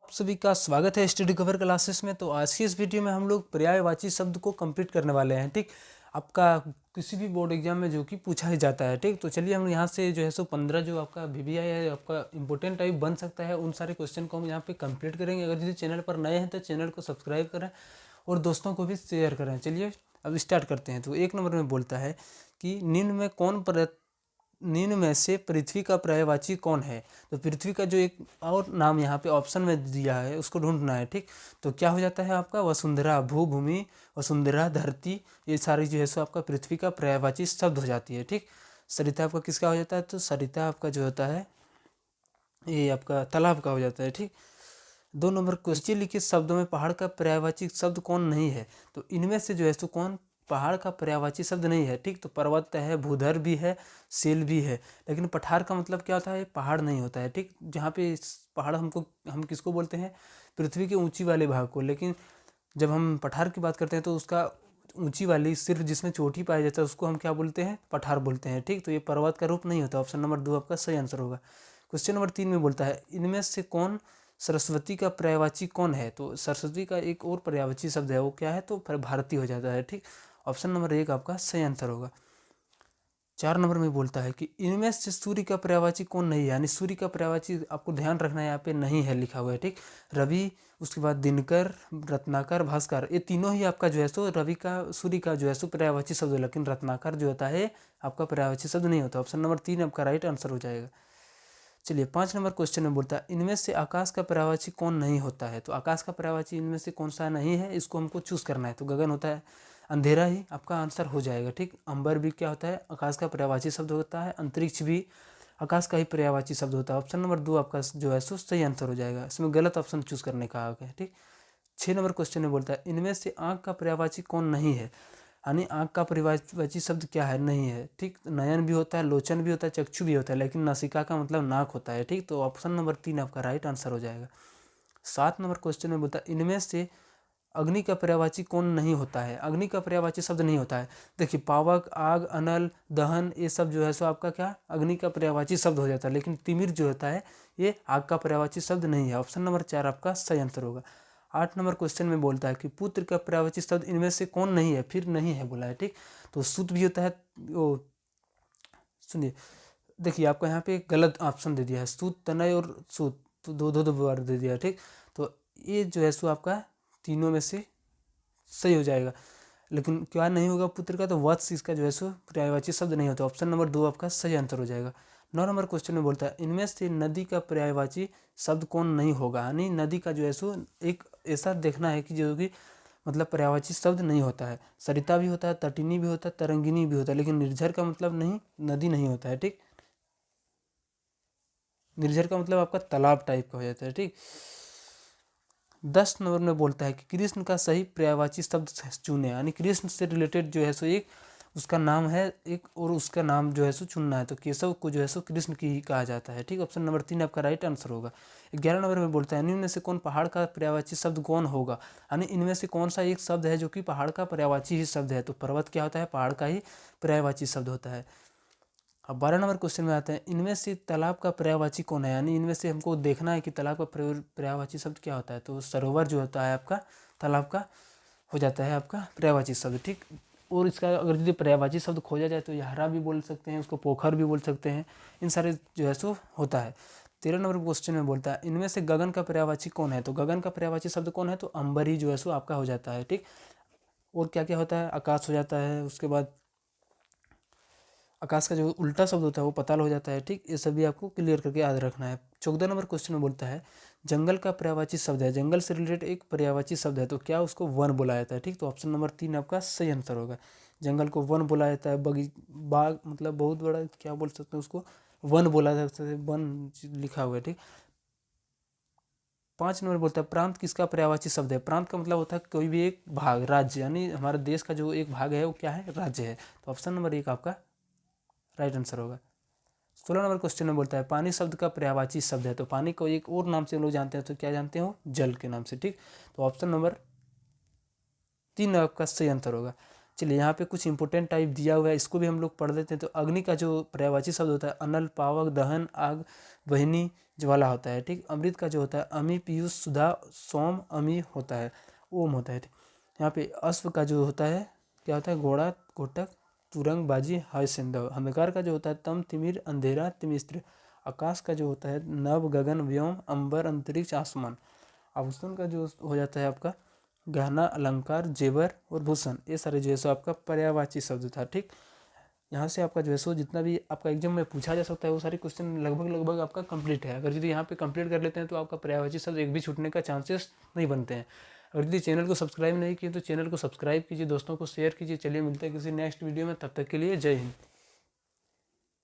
आप सभी का स्वागत है स्टडी कवर क्लासेस में। तो आज की इस वीडियो में हम लोग पर्यायवाची शब्द को कंप्लीट करने वाले हैं। ठीक, आपका किसी भी बोर्ड एग्जाम में जो कि पूछा ही जाता है। ठीक, तो चलिए हम यहाँ से जो है सो 15 जो आपका VBI है, आपका इंपॉर्टेंट टाइप बन सकता है, उन सारे क्वेश्चन को हम यहाँ पे कंप्लीट करेंगे। अगर यदि चैनल पर नए हैं तो चैनल को सब्सक्राइब करें और दोस्तों को भी शेयर करें। चलिए अब स्टार्ट करते हैं। तो 1 नंबर में बोलता है कि निम्न में से पृथ्वी का पर्यायवाची कौन है। तो पृथ्वी का जो एक और नाम यहाँ पे ऑप्शन में दिया है उसको ढूंढना है। ठीक, तो क्या हो जाता है आपका वसुंधरा, भूभूमि, वसुंधरा, धरती, ये सारी जो है सो आपका पृथ्वी का पर्यायवाची शब्द हो जाती है। ठीक, सरिता आपका किसका हो जाता है, तो सरिता आपका जो होता है ये आपका तालाब का हो जाता है। ठीक, 2 नंबर क्वेश्चन लिखित शब्दों में पहाड़ का पर्यायवाची शब्द कौन नहीं है। तो इनमें से जो है सो कौन पहाड़ का पर्यायवाची शब्द नहीं है। ठीक, तो पर्वत है, भूधर भी है, सील भी है, लेकिन पठार का मतलब क्या होता है, पहाड़ नहीं होता है। ठीक, जहाँ पे पहाड़ हम किसको बोलते हैं, पृथ्वी के ऊंची वाले भाग को, लेकिन जब हम पठार की बात करते हैं तो उसका ऊंची वाली सिर्फ जिसमें चोटी पाया जाता है उसको हम क्या बोलते हैं, पठार बोलते हैं। ठीक, तो ये पर्वत का रूप नहीं होता। ऑप्शन नंबर 2 आपका सही आंसर होगा। क्वेश्चन नंबर 3 में बोलता है इनमें से कौन सरस्वती का पर्यायवाची कौन है। तो सरस्वती का एक और पर्यायवाची शब्द है, वो क्या है, तो फिर भारती हो जाता है। ठीक, ऑप्शन नंबर 1 आपका सही आंसर होगा। 4 नंबर में बोलता है कि इनमें से सूर्य का पर्यायवाची कौन नहीं है। यानी सूर्य का पर्यायवाची आपको ध्यान रखना है, यहाँ पे नहीं है लिखा हुआ है। ठीक, रवि, उसके बाद दिनकर, रत्नाकर, भास्कर, ये तीनों ही आपका जो है सो रवि का, सूर्य का जो है सो पर्यायवाची शब्द है, लेकिन रत्नाकर जो होता है आपका पर्यायवाची शब्द नहीं होता। ऑप्शन नंबर 3 आपका राइट आंसर हो जाएगा। चलिए 5 नंबर क्वेश्चन में बोलता है इनमें से आकाश का पर्यायवाची कौन नहीं होता है। तो आकाश का पर्यायवाची इनमें से कौन सा नहीं है, इसको हमको चूज करना है। तो गगन होता है, अंधेरा ही आपका आंसर हो जाएगा। ठीक, अंबर भी क्या होता है, आकाश का पर्यायवाची शब्द होता है, अंतरिक्ष भी आकाश का ही पर्यायवाची शब्द होता है। ऑप्शन नंबर 2 आपका जो है सो सही आंसर हो जाएगा। इसमें गलत ऑप्शन चूज करने का आ गया। ठीक, 6 नंबर क्वेश्चन में बोलता है इनमें से आँख का पर्यायवाची कौन नहीं है। यानी आँख का पर्यायवाची शब्द क्या है, नहीं है। ठीक, नयन भी होता है, लोचन भी होता है, चक्षु भी होता है, लेकिन नासिका का मतलब नाक होता है। ठीक, तो ऑप्शन नंबर 3 आपका राइट आंसर हो जाएगा। 7 नंबर क्वेश्चन में बोलता है इनमें से अग्नि का पर्यायवाची कौन नहीं होता है। अग्नि का पर्यायवाची शब्द नहीं होता है। देखिए पावक, आग, अनल, दहन, ये सब जो है सो आपका क्या अग्नि का पर्यायवाची शब्द हो जाता है, लेकिन तिमिर जो होता है ये आग का पर्यायवाची शब्द नहीं है। ऑप्शन नंबर 4 आपका सही आंसर होगा। 8 नंबर क्वेश्चन में बोलता है कि पुत्र का पर्यायवाची शब्द इनमें से कौन नहीं है, फिर नहीं है बोला है। ठीक, तो सूत भी होता है, वो सुनिए, देखिए आपको यहाँ पे गलत ऑप्शन दे दिया है, सूत, तनय और सूत, तो दो दो बार दे दिया है। ठीक, तो ये जो है सो आपका तीनों में से सही हो जाएगा, लेकिन क्या नहीं होगा पुत्र का, तो वत्स इसका जो है सो पर्यायवाची शब्द नहीं होता। ऑप्शन नंबर 2 आपका सही आंसर हो जाएगा। 9 नंबर क्वेश्चन में बोलता है इनमें से नदी का पर्यायवाची शब्द कौन नहीं होगा। यानी नदी का जो है सो एक ऐसा देखना है कि जो कि मतलब पर्यायवाची शब्द नहीं होता है। सरिता भी होता है, तटिनी भी होता है, तरंगिनी भी होता है, लेकिन निर्झर का मतलब नहीं, नदी नहीं होता है। ठीक, निर्झर का मतलब आपका तालाब टाइप का हो जाता है। ठीक, 10 नंबर में बोलता है कि कृष्ण का सही पर्यायवाची शब्द चुने। यानी कृष्ण से रिलेटेड जो है सो एक उसका नाम है एक, और उसका नाम जो है सो चुनना है। तो केशव को जो है सो कृष्ण की ही कहा जाता है। ठीक, ऑप्शन नंबर 3 आपका राइट आंसर होगा। 11 नंबर में बोलता है इनमें से कौन पहाड़ का पर्यायवाची शब्द कौन होगा। यानी इनमें से कौन सा एक शब्द है जो कि पहाड़ का पर्यायवाची ही शब्द है। तो पर्वत क्या होता है, पहाड़ का ही पर्यायवाची शब्द होता है। अब 12 नंबर क्वेश्चन में आते हैं इनमें से तालाब का पर्यायवाची कौन है। यानी इनमें से हमको देखना है कि तालाब का पर्यायवाची शब्द क्या होता है। तो सरोवर जो होता है आपका तालाब का हो जाता है आपका पर्यायवाची शब्द। ठीक, और इसका अगर यदि पर्यायवाची शब्द खोजा जाए तो यहरा भी बोल सकते हैं, उसको पोखर भी बोल सकते हैं, इन सारे जो है सो होता है। 13 नंबर क्वेश्चन में बोलता है इनमें से गगन का पर्यायवाची कौन है। तो गगन का पर्यायवाची शब्द कौन है, तो अंबर ही जो है सो आपका हो जाता है। ठीक, और क्या क्या होता है, आकाश हो जाता है, उसके बाद आकाश का जो उल्टा शब्द होता है वो पताल हो जाता है। ठीक, ये सभी आपको क्लियर करके याद रखना है। 14 नंबर क्वेश्चन में बोलता है जंगल का पर्यायवाची शब्द है, जंगल से रिलेटेड एक पर्यायवाची शब्द है, तो क्या उसको वन बोला जाता है। ठीक, तो ऑप्शन नंबर 3 आपका सही आंसर होगा। जंगल को वन बोला जाता है, बाग मतलब बहुत बड़ा क्या बोल सकते हैं उसको, वन बोला जाता है, वन लिखा हुआ है। ठीक, 5 नंबर बोलता है प्रांत किसका पर्यायवाची शब्द है। प्रांत का मतलब होता है कोई भी एक भाग, राज्य, यानी हमारे देश का जो एक भाग है वो क्या है, राज्य है। तो ऑप्शन नंबर 1 आपका राइट आंसर होगा। 16 नंबर क्वेश्चन में बोलता है पानी शब्द का पर्यायवाची शब्द है। तो पानी को एक और नाम से हम लोग जानते हैं, तो क्या जानते हो, जल के नाम से। ठीक, तो ऑप्शन नंबर 3 आपका सही आंसर होगा। चलिए यहाँ पे कुछ इंपॉर्टेंट टाइप दिया हुआ है, इसको भी हम लोग पढ़ लेते हैं। तो अग्नि का जो पर्यायवाची शब्द होता है अनल, पावक, दहन, आग, वहिनी, ज्वाला होता है। ठीक, अमृत का जो होता है अमी, पीयूष, सुधा, सोम, अमी होता है, ओम होता है। ठीक, यहाँ पे अश्व का जो होता है क्या होता है घोड़ा, घोटक, तुरंग, बाजी, हाय सिंधव। अंधकार का जो होता है तम, तिमिर, अंधेरा, तिमिस्त्र। आकाश का जो होता है नभ, गगन, व्योम, अंबर, अंतरिक्ष, आसमान। आभूषण का जो हो जाता है आपका गहना, अलंकार, जेवर और भूषण। ये सारे जो है सो आपका पर्यायवाची शब्द था। ठीक, यहाँ से आपका जो है सो जितना भी आपका एग्जाम में पूछा जा सकता है वो सारे क्वेश्चन लगभग आपका कंप्लीट है। अगर यदि यहाँ पे कंप्लीट कर लेते हैं तो आपका पर्यायवाची शब्द एक भी छूटने का चांसेस नहीं बनते हैं। अगर यदि चैनल को सब्सक्राइब नहीं किए तो चैनल को सब्सक्राइब कीजिए, दोस्तों को शेयर कीजिए। चलिए मिलते हैं किसी नेक्स्ट वीडियो में, तब तक के लिए जय हिंद।